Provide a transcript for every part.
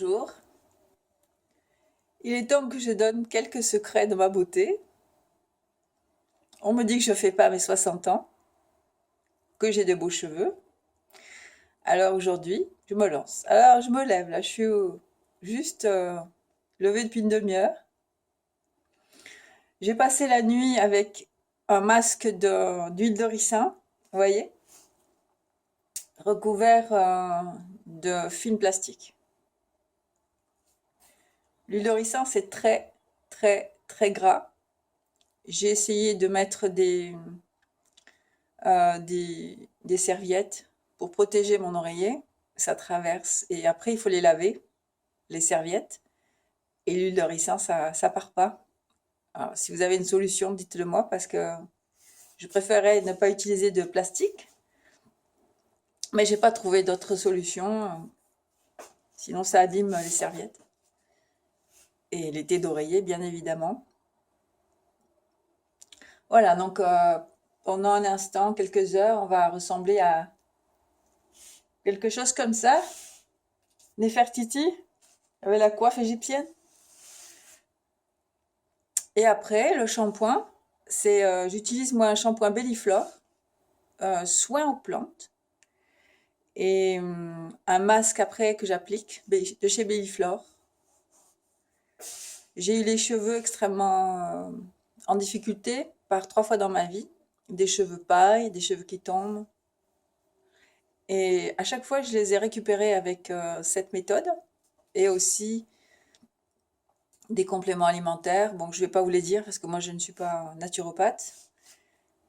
Bonjour, il est temps que je donne quelques secrets de ma beauté. On me dit que je fais pas mes 60 ans, que j'ai de beaux cheveux. Alors aujourd'hui, je me lance. Alors je me lève, là je suis juste levée depuis une demi-heure. J'ai passé la nuit avec un masque d'huile de ricin, vous voyez, recouvert de film plastique. L'huile de ricin c'est très très très gras. J'ai essayé de mettre des serviettes pour protéger mon oreiller. Ça traverse et après il faut les laver, les serviettes. Et l'huile de ricin, ça part pas. Alors, si vous avez une solution, dites-le moi parce que je préférais ne pas utiliser de plastique, mais j'ai pas trouvé d'autre solution. Sinon, ça abîme les serviettes et les thés d'oreiller, bien évidemment. Voilà, donc pendant un instant, quelques heures, on va ressembler à quelque chose comme ça. Nefertiti, avec la coiffe égyptienne. Et après, le shampoing, j'utilise moi un shampoing Belliflore, soin aux plantes, et un masque après que j'applique de chez Belliflore. J'ai eu les cheveux extrêmement en difficulté par 3 fois dans ma vie, des cheveux pailles, des cheveux qui tombent. Et à chaque fois, je les ai récupérés avec cette méthode et aussi des compléments alimentaires. Bon, je vais pas vous les dire parce que moi, je ne suis pas naturopathe.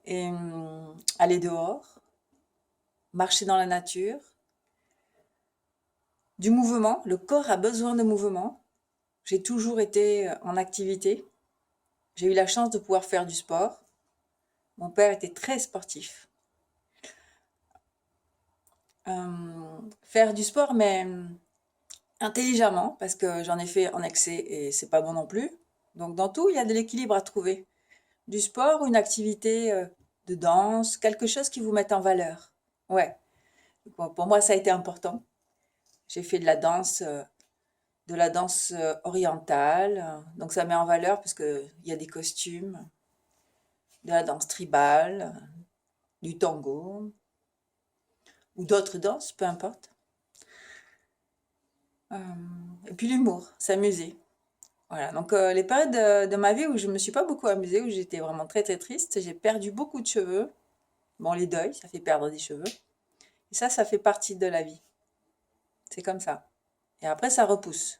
Et aller dehors, marcher dans la nature, du mouvement. Le corps a besoin de mouvement. J'ai toujours été en activité. J'ai eu la chance de pouvoir faire du sport. Mon père était très sportif. Faire du sport, mais intelligemment, parce que j'en ai fait en excès et c'est pas bon non plus. Donc dans tout, il y a de l'équilibre à trouver. Du sport, une activité de danse, quelque chose qui vous mette en valeur. Ouais. Bon, pour moi, ça a été important. J'ai fait de la danse orientale, donc ça met en valeur parce que il y a des costumes, de la danse tribale, du tango ou d'autres danses, peu importe. Euh, et puis l'humour, s'amuser. Voilà, donc les périodes de ma vie où je me suis pas beaucoup amusée, où j'étais vraiment très très triste, j'ai perdu beaucoup de cheveux. Bon, les deuils, ça fait perdre des cheveux. Et ça fait partie de la vie. C'est comme ça. Et après, ça repousse.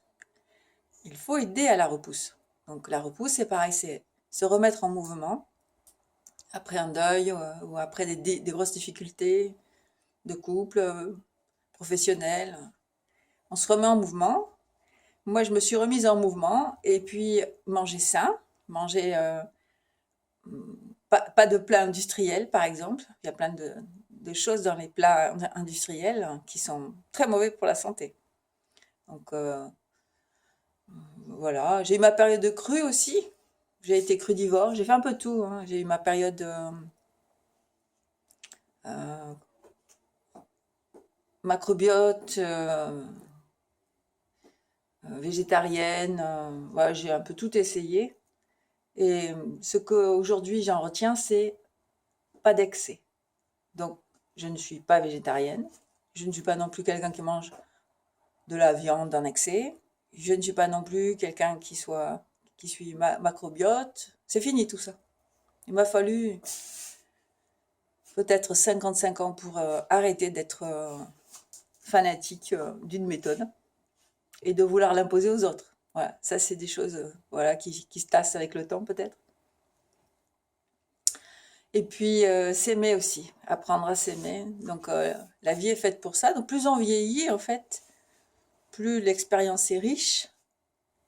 Il faut aider à la repousse. Donc la repousse, c'est pareil, c'est se remettre en mouvement après un deuil ou après des grosses difficultés de couple, professionnelles. On se remet en mouvement. Moi, je me suis remise en mouvement et puis manger sain, manger pas de plats industriels, par exemple. Il y a plein de choses dans les plats industriels qui sont très mauvais pour la santé. Donc voilà, j'ai eu ma période de crue aussi. J'ai été crudivore, j'ai fait un peu tout, hein. J'ai eu ma période euh, macrobiote, végétarienne. Voilà, j'ai un peu tout essayé. Et ce qu'aujourd'hui j'en retiens, c'est pas d'excès. Donc, je ne suis pas végétarienne. Je ne suis pas non plus quelqu'un qui mange de la viande en excès. Je ne suis pas non plus quelqu'un qui suit macrobiote. C'est fini tout ça. Il m'a fallu peut-être 55 ans pour arrêter d'être fanatique d'une méthode et de vouloir l'imposer aux autres. Voilà, ça c'est des choses voilà, qui se tassent avec le temps peut-être. Et puis s'aimer aussi, apprendre à s'aimer. Donc la vie est faite pour ça. Donc plus on vieillit en fait, plus l'expérience est riche.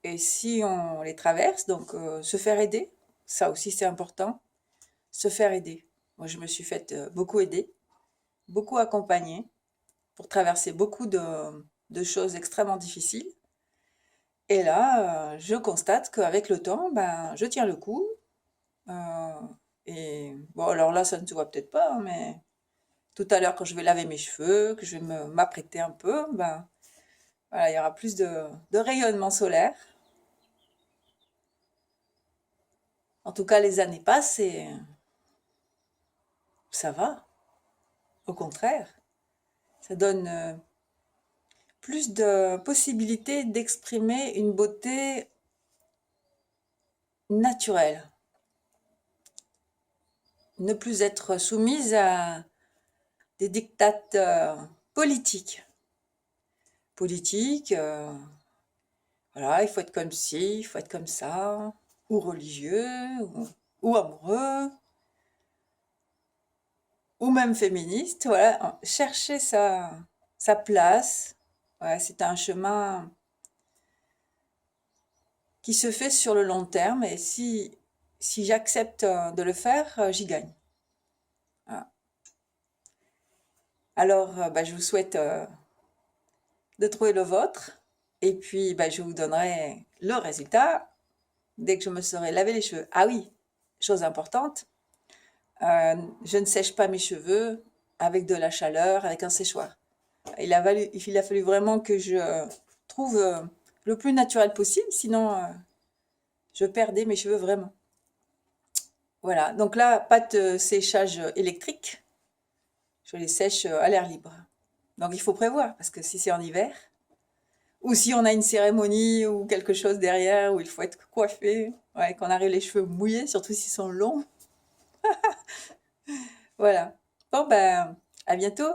Et si on les traverse, donc se faire aider, ça aussi c'est important, se faire aider. Moi je me suis faite beaucoup aider, beaucoup accompagner pour traverser beaucoup de choses extrêmement difficiles. Et là, je constate qu'avec le temps, ben, je tiens le coup. euh, et bon, alors là, ça ne se voit peut-être pas, hein, mais tout à l'heure, quand je vais laver mes cheveux, que je vais m'apprêter un peu, ben, Voilà, il y aura plus de rayonnement solaire. En tout cas, les années passent et ça va. Au contraire, ça donne plus de possibilités d'exprimer une beauté naturelle. Ne plus être soumise à des dictates politiques. Voilà, il faut être comme ci, il faut être comme ça, ou religieux, ou amoureux, ou même féministe. Voilà, chercher sa place. Ouais, c'est un chemin qui se fait sur le long terme et si j'accepte de le faire, j'y gagne. Voilà. Alors, bah, je vous souhaite de trouver le vôtre et puis bah, je vous donnerai le résultat dès que je me serai lavé les cheveux. Ah oui, chose importante, je ne sèche pas mes cheveux avec de la chaleur, avec un séchoir. Il a fallu vraiment que je trouve le plus naturel possible, sinon je perdais mes cheveux vraiment. Voilà, donc là, pas de séchage électrique, je les sèche à l'air libre. Donc il faut prévoir, parce que si c'est en hiver, ou si on a une cérémonie ou quelque chose derrière où il faut être coiffé, ouais, qu'on arrive les cheveux mouillés, surtout s'ils sont longs. Voilà. Bon ben, à bientôt.